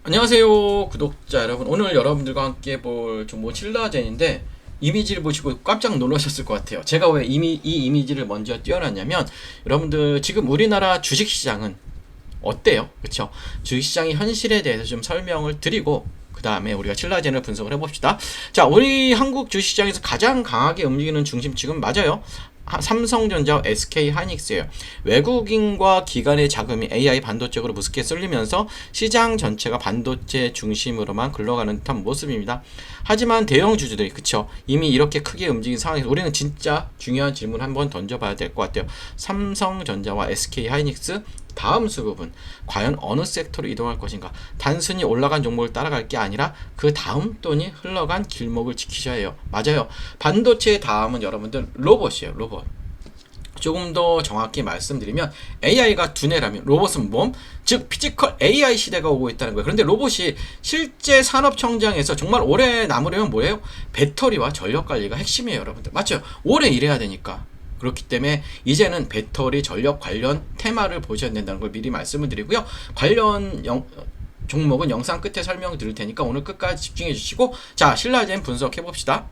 안녕하세요 구독자 여러분. 오늘 여러분들과 함께 볼 종목 신라젠인데, 이미지를 보시고 깜짝 놀라셨을 것 같아요. 제가 왜 이 이미지를 먼저 띄워놨냐면, 여러분들 지금 우리나라 주식시장은 어때요? 그쵸? 주식시장의 현실에 대해서 좀 설명을 드리고, 그 다음에 우리가 신라젠을 분석을 해봅시다. 자, 우리 한국 주식시장에서 가장 강하게 움직이는 중심축은 맞아요, 삼성전자와 SK하이닉스예요. 외국인과 기관의 자금이 AI 반도체로 무섭게 쏠리면서 시장 전체가 반도체 중심으로만 흘러가는 듯한 모습입니다. 하지만 대형 주주들이, 그쵸, 이미 이렇게 크게 움직인 상황에서 우리는 진짜 중요한 질문 한번 던져봐야 될 것 같아요. 삼성전자와 SK하이닉스 다음 수급은 과연 어느 섹터로 이동할 것인가? 단순히 올라간 종목을 따라갈 게 아니라 그 다음 돈이 흘러간 길목을 지키셔야 해요. 맞아요. 반도체의 다음은 여러분들 로봇이에요. 로봇. 조금 더 정확히 말씀드리면, AI가 두뇌라면 로봇은 몸, 즉 피지컬 AI 시대가 오고 있다는 거예요. 그런데 로봇이 실제 산업 성장에서 정말 오래 남으려면 뭐예요? 배터리와 전력 관리가 핵심이에요, 여러분들. 맞죠? 오래 일해야 되니까. 그렇기 때문에 이제는 배터리 전력 관련 테마를 보셔야 된다는 걸 미리 말씀을 드리고요. 관련 종목은 영상 끝에 설명 드릴 테니까 오늘 끝까지 집중해 주시고, 자, 신라젠 분석해 봅시다.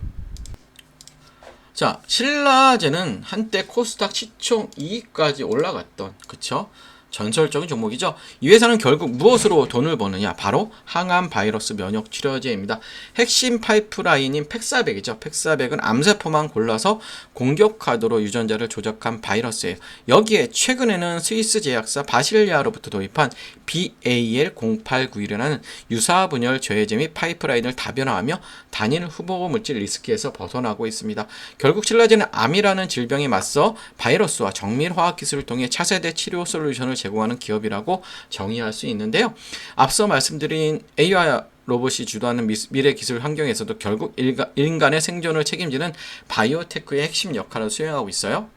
자, 신라젠은 한때 코스닥 시총 2위까지 올라갔던, 그쵸, 전설적인 종목이죠. 이 회사는 결국 무엇으로 돈을 버느냐? 바로 항암 바이러스 면역 치료제입니다. 핵심 파이프라인인 팩사백이죠. 팩사백은 암세포만 골라서 공격 카드로 유전자를 조작한 바이러스예요. 여기에 최근에는 스위스 제약사 바실리아로부터 도입한 BAL0891이라는 유사 분열 저해제 및 파이프라인을 다변화하며 단일 후보 물질 리스크에서 벗어나고 있습니다. 결국 신라젠은 암이라는 질병에 맞서 바이러스와 정밀 화학 기술을 통해 차세대 치료 솔루션을 제공하는 기업이라고 정의할 수 있는데요. 앞서 말씀드린 AI 로봇이 주도하는 미래 기술 환경에서도 결국 인간의 생존을 책임지는 바이오테크의 핵심 역할을 수행하고 있어요.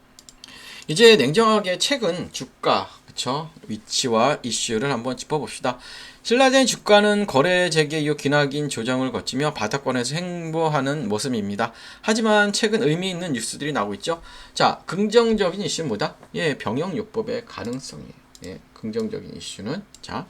이제 냉정하게 최근 주가, 그쵸, 위치와 이슈를 한번 짚어봅시다. 신라젠 주가는 거래 재개 이후 기나긴 조정을 거치며 바닥권에서 횡보하는 모습입니다. 하지만 최근 의미 있는 뉴스들이 나오고 있죠. 자, 긍정적인 이슈는 뭐다? 예, 병역요법의 가능성이에요. 예, 긍정적인 이슈는, 자,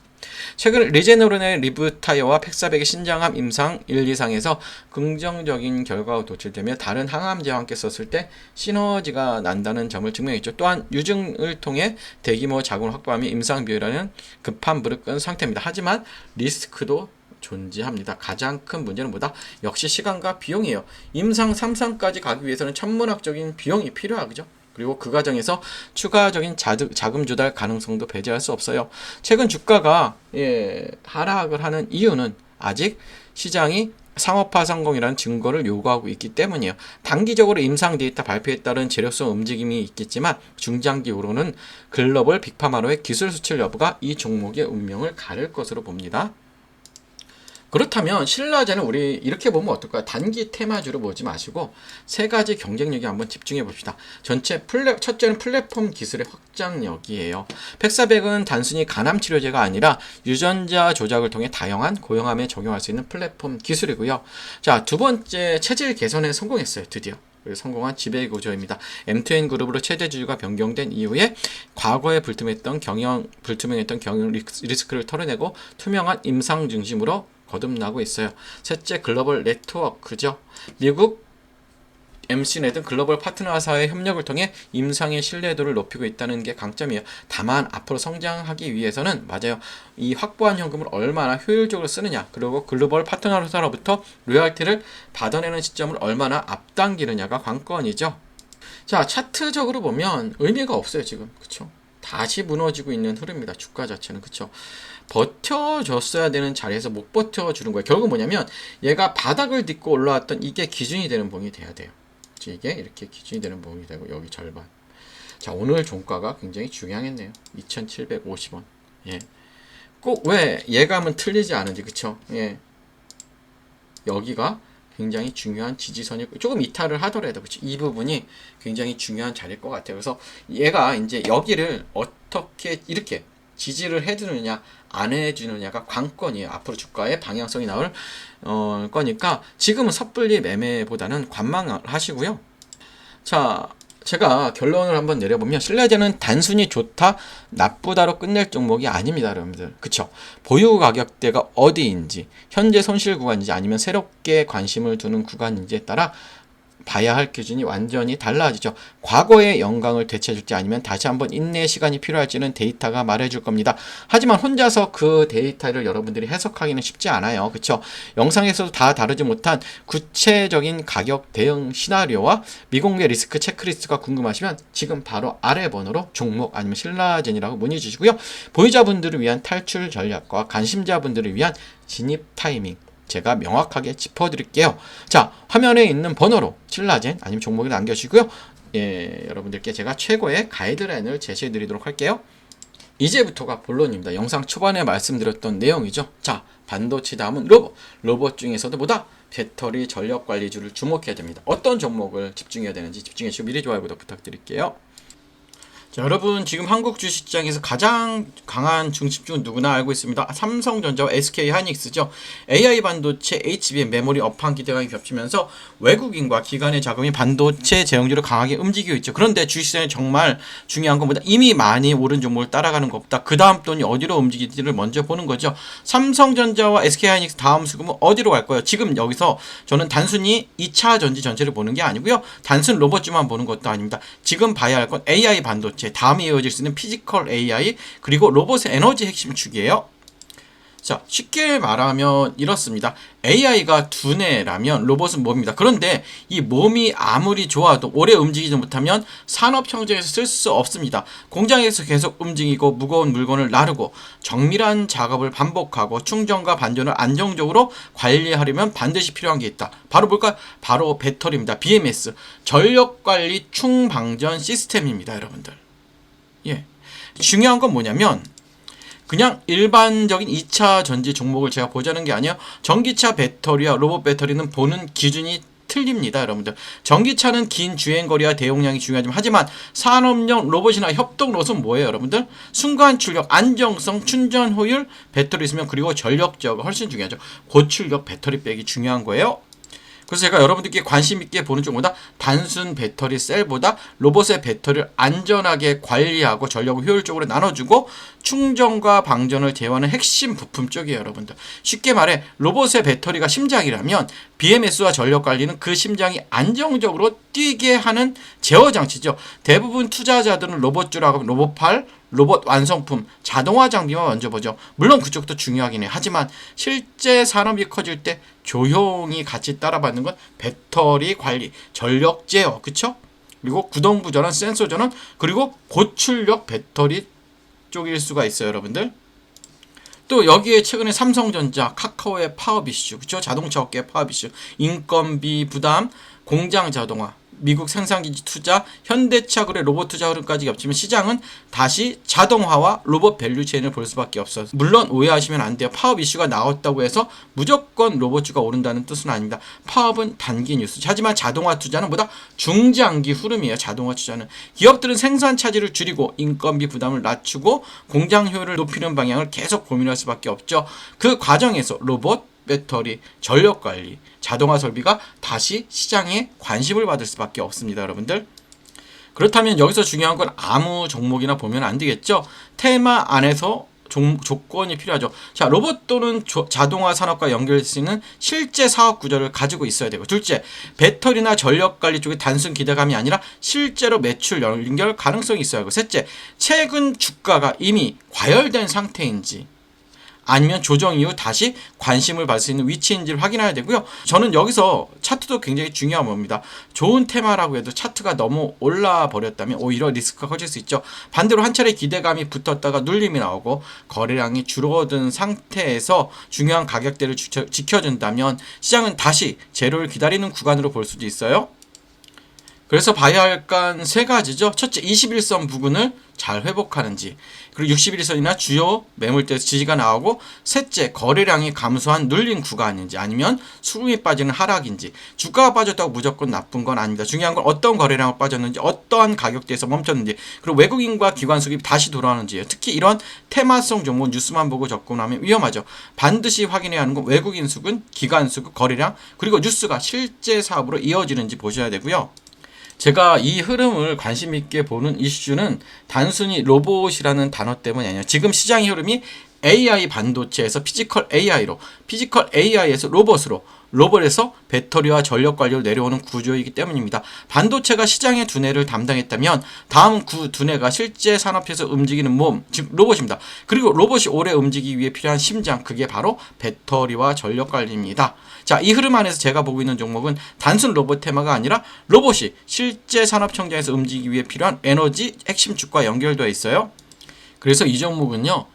최근 리제노른의 리브타이어와 팩사백의 신장암 임상 1, 2상에서 긍정적인 결과가 도출되며 다른 항암제와 함께 썼을 때 시너지가 난다는 점을 증명했죠. 또한 유증을 통해 대규모 자궁을 확보하며 임상 비율하는 급한 무릎 끈 상태입니다. 하지만 리스크도 존재합니다. 가장 큰 문제는 뭐다? 역시 시간과 비용이에요. 임상 3상까지 가기 위해서는 천문학적인 비용이 필요하죠. 그리고 그 과정에서 추가적인 자금 조달 가능성도 배제할 수 없어요. 최근 주가가 하락을 하는 이유는 아직 시장이 상업화 성공이라는 증거를 요구하고 있기 때문이에요. 단기적으로 임상 데이터 발표에 따른 재료성 움직임이 있겠지만 중장기적으로는 글로벌 빅파마로의 기술 수출 여부가 이 종목의 운명을 가릴 것으로 봅니다. 그렇다면 신라젠은 우리 이렇게 보면 어떨까요? 단기 테마주로 보지 마시고 세 가지 경쟁력에 한번 집중해 봅시다. 첫째는 플랫폼 기술의 확장력이에요. 팩사백은 단순히 간암 치료제가 아니라 유전자 조작을 통해 다양한 고형암에 적용할 수 있는 플랫폼 기술이고요. 자, 두 번째, 체질 개선에 성공했어요. 드디어. 성공한 지배 구조입니다. M2N 그룹으로 최대 주주가 변경된 이후에 과거에 불투명했던 경영 리스크를 털어내고 투명한 임상 중심으로 거듭나고 있어요. 셋째, 글로벌 네트워크죠. 미국 MC넷 등 글로벌 파트너사의 협력을 통해 임상의 신뢰도를 높이고 있다는 게 강점이에요. 다만 앞으로 성장하기 위해서는, 맞아요, 이 확보한 현금을 얼마나 효율적으로 쓰느냐, 그리고 글로벌 파트너사로부터 로열티를 받아내는 시점을 얼마나 앞당기느냐가 관건이죠. 자, 차트적으로 보면 의미가 없어요, 지금. 그쵸? 다시 무너지고 있는 흐름입니다. 주가 자체는. 그쵸? 버텨줬어야 되는 자리에서 못 버텨주는 거예요. 결국 뭐냐면 얘가 바닥을 딛고 올라왔던 이게 기준이 되는 봉이 돼야 돼요. 이게 이렇게 기준이 되는 봉이 되고, 여기 절반. 자, 오늘 종가가 굉장히 중요하겠네요. 2,750원. 예. 꼭 왜 예감은 틀리지 않은지, 그쵸? 예. 여기가 굉장히 중요한 지지선이, 조금 이탈을 하더라도, 그치, 이 부분이 굉장히 중요한 자리일 것 같아요. 그래서 얘가 이제 여기를 어떻게 이렇게 지지를 해주느냐 안 해주느냐가 관건이에요. 앞으로 주가의 방향성이 나올 거니까 지금은 섣불리 매매보다는 관망을 하시고요. 자, 제가 결론을 한번 내려보면 신라제는 단순히 좋다, 나쁘다로 끝낼 종목이 아닙니다, 여러분들. 그쵸? 보유 가격대가 어디인지, 현재 손실 구간인지 아니면 새롭게 관심을 두는 구간인지에 따라 봐야 할 기준이 완전히 달라지죠. 과거의 영광을 되찾을지 아니면 다시 한번 인내의 시간이 필요할지는 데이터가 말해줄 겁니다. 하지만 혼자서 그 데이터를 여러분들이 해석하기는 쉽지 않아요. 그쵸? 영상에서도 다 다루지 못한 구체적인 가격 대응 시나리오와 미공개 리스크 체크리스트가 궁금하시면 지금 바로 아래 번호로 종목 아니면 신라젠이라고 문의 주시고요. 보유자분들을 위한 탈출 전략과 관심자분들을 위한 진입 타이밍 제가 명확하게 짚어드릴게요. 자, 화면에 있는 번호로 신라젠 아니면 종목을 남겨주시고요. 예, 여러분들께 제가 최고의 가이드라인을 제시해드리도록 할게요. 이제부터가 본론입니다. 영상 초반에 말씀드렸던 내용이죠. 자, 반도체 다음은 로봇. 로봇 중에서도 보다 배터리 전력 관리주를 주목해야 됩니다. 어떤 종목을 집중해야 되는지 집중해주시고 미리 좋아요 구독 부탁드릴게요. 자, 여러분 지금 한국 주식시장에서 가장 강한 중심주는 누구나 알고 있습니다. 삼성전자와 SK하이닉스죠. AI 반도체, HBM, 메모리 업황 기대감이 겹치면서 외국인과 기관의 자금이 반도체 제형주를 강하게 움직이고 있죠. 그런데 주식시장에 정말 중요한 것보다 이미 많이 오른 종목을 따라가는 것보다 그 다음 돈이 어디로 움직일지를 먼저 보는 거죠. 삼성전자와 SK하이닉스 다음 수급은 어디로 갈까요? 지금 여기서 저는 단순히 2차 전지 전체를 보는 게 아니고요. 단순 로봇주만 보는 것도 아닙니다. 지금 봐야 할 건 AI 반도체, 다음에 이어질 수 있는 피지컬 AI, 그리고 로봇의 에너지 핵심 축이에요. 자, 쉽게 말하면 이렇습니다. AI가 두뇌라면 로봇은 몸입니다. 그런데 이 몸이 아무리 좋아도 오래 움직이지 못하면 산업 현장에서 쓸 수 없습니다. 공장에서 계속 움직이고 무거운 물건을 나르고 정밀한 작업을 반복하고 충전과 반전을 안정적으로 관리하려면 반드시 필요한 게 있다. 바로 뭘까요? 바로 배터리입니다. BMS, 전력관리 충방전 시스템입니다, 여러분들. 예. 중요한 건 뭐냐면 그냥 일반적인 2차 전지 종목을 제가 보자는 게 아니에요. 전기차 배터리와 로봇 배터리는 보는 기준이 틀립니다, 여러분들. 전기차는 긴 주행거리와 대용량이 중요하지만 하지만 산업용 로봇이나 협동 로봇은 뭐예요, 여러분들? 순간 출력, 안정성, 충전 효율, 배터리 있으면 그리고 전력 제어가 훨씬 중요하죠. 고출력 배터리 백이 중요한 거예요. 그래서 제가 여러분들께 관심 있게 보는 쪽보다 단순 배터리 셀보다 로봇의 배터리를 안전하게 관리하고 전력을 효율적으로 나눠주고 충전과 방전을 제어하는 핵심 부품 쪽이에요, 여러분들. 쉽게 말해 로봇의 배터리가 심장이라면 BMS와 전력 관리는 그 심장이 안정적으로 뛰게 하는 제어 장치죠. 대부분 투자자들은 로봇주라고 하면 로봇팔, 로봇 완성품, 자동화 장비만 먼저 보죠. 물론 그쪽도 중요하긴 해요. 하지만 실제 산업이 커질 때 조용히 같이 따라받는 건 배터리 관리, 전력 제어, 그쵸? 그리고 구동부 전원, 센서 전원, 그리고 고출력 배터리 쪽일 수가 있어요, 여러분들. 또 여기에 최근에 삼성전자, 카카오의 파업 이슈, 그쵸? 자동차 업계의 파업 이슈, 인건비 부담, 공장 자동화, 미국 생산기지 투자, 현대차 그래 로봇 투자 흐름까지 겹치면 시장은 다시 자동화와 로봇 밸류체인을 볼 수밖에 없어요. 물론 오해하시면 안 돼요. 파업 이슈가 나왔다고 해서 무조건 로봇주가 오른다는 뜻은 아닙니다. 파업은 단기 뉴스. 하지만 자동화 투자는 보다 중장기 흐름이에요. 자동화 투자는. 기업들은 생산 차질을 줄이고 인건비 부담을 낮추고 공장 효율을 높이는 방향을 계속 고민할 수밖에 없죠. 그 과정에서 로봇, 배터리, 전력관리, 자동화 설비가 다시 시장에 관심을 받을 수밖에 없습니다, 여러분들. 그렇다면 여기서 중요한 건 아무 종목이나 보면 안 되겠죠. 테마 안에서 조건이 필요하죠. 자, 로봇 또는 자동화 산업과 연결될 수 있는 실제 사업 구조를 가지고 있어야 되고, 둘째, 배터리나 전력 관리 쪽에 단순 기대감이 아니라 실제로 매출 연결 가능성이 있어야 하고, 셋째, 최근 주가가 이미 과열된 상태인지 아니면 조정 이후 다시 관심을 받을 수 있는 위치인지를 확인해야 되고요. 저는 여기서 차트도 굉장히 중요한 겁니다. 좋은 테마라고 해도 차트가 너무 올라 버렸다면 오히려 리스크가 커질 수 있죠. 반대로 한 차례 기대감이 붙었다가 눌림이 나오고 거래량이 줄어든 상태에서 중요한 가격대를 지켜준다면 시장은 다시 제로를 기다리는 구간으로 볼 수도 있어요. 그래서 봐야 할 건 세 가지죠. 첫째, 21선 부근을 잘 회복하는지, 그리고 61선이나 주요 매물대에서 지지가 나오고, 셋째, 거래량이 감소한 눌린 구간인지 아니면 수급이 빠지는 하락인지. 주가가 빠졌다고 무조건 나쁜 건 아닙니다. 중요한 건 어떤 거래량을 빠졌는지, 어떠한 가격대에서 멈췄는지, 그리고 외국인과 기관 수급이 다시 돌아오는지예요. 특히 이런 테마성 종목 뉴스만 보고 접근하면 위험하죠. 반드시 확인해야 하는 건 외국인 수급, 기관 수급, 거래량, 그리고 뉴스가 실제 사업으로 이어지는지 보셔야 되고요. 제가 이 흐름을 관심 있게 보는 이슈는 단순히 로봇이라는 단어 때문이 아니에요. 지금 시장의 흐름이 AI 반도체에서 피지컬 AI로, 피지컬 AI에서 로봇으로, 로봇에서 배터리와 전력 관리로 내려오는 구조이기 때문입니다. 반도체가 시장의 두뇌를 담당했다면 다음 그 두뇌가 실제 산업에서 움직이는 몸, 즉 로봇입니다. 그리고 로봇이 오래 움직이기 위해 필요한 심장, 그게 바로 배터리와 전력 관리입니다. 자, 이 흐름 안에서 제가 보고 있는 종목은 단순 로봇 테마가 아니라 로봇이 실제 산업 현장에서 움직이기 위해 필요한 에너지 핵심 축과 연결되어 있어요. 그래서 이 종목은요,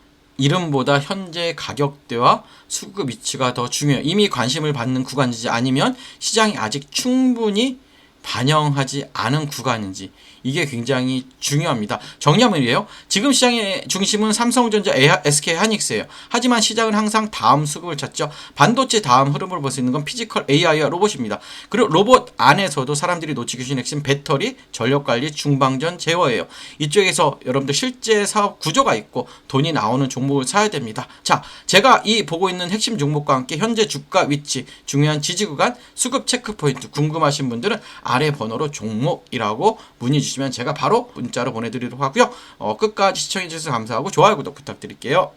이름보다 현재 가격대와 수급 위치가 더 중요해요. 이미 관심을 받는 구간인지 아니면 시장이 아직 충분히 반영하지 않은 구간인지, 이게 굉장히 중요합니다. 정리하면 이래요. 지금 시장의 중심은 삼성전자, SK하이닉스예요. 하지만 시장은 항상 다음 수급을 찾죠. 반도체 다음 흐름을 볼 수 있는 건 피지컬 AI와 로봇입니다. 그리고 로봇 안에서도 사람들이 놓치기 쉬운 핵심 배터리, 전력관리, 중방전, 제어예요. 이쪽에서 여러분들 실제 사업 구조가 있고 돈이 나오는 종목을 사야 됩니다. 자, 제가 이 보고 있는 핵심 종목과 함께 현재 주가 위치, 중요한 지지 구간, 수급 체크 포인트 궁금하신 분들은 아래 번호로 종목이라고 문의 주시면 제가 바로 문자로 보내드리도록 하고요. 끝까지 시청해주셔서 감사하고 좋아요, 구독 부탁드릴게요.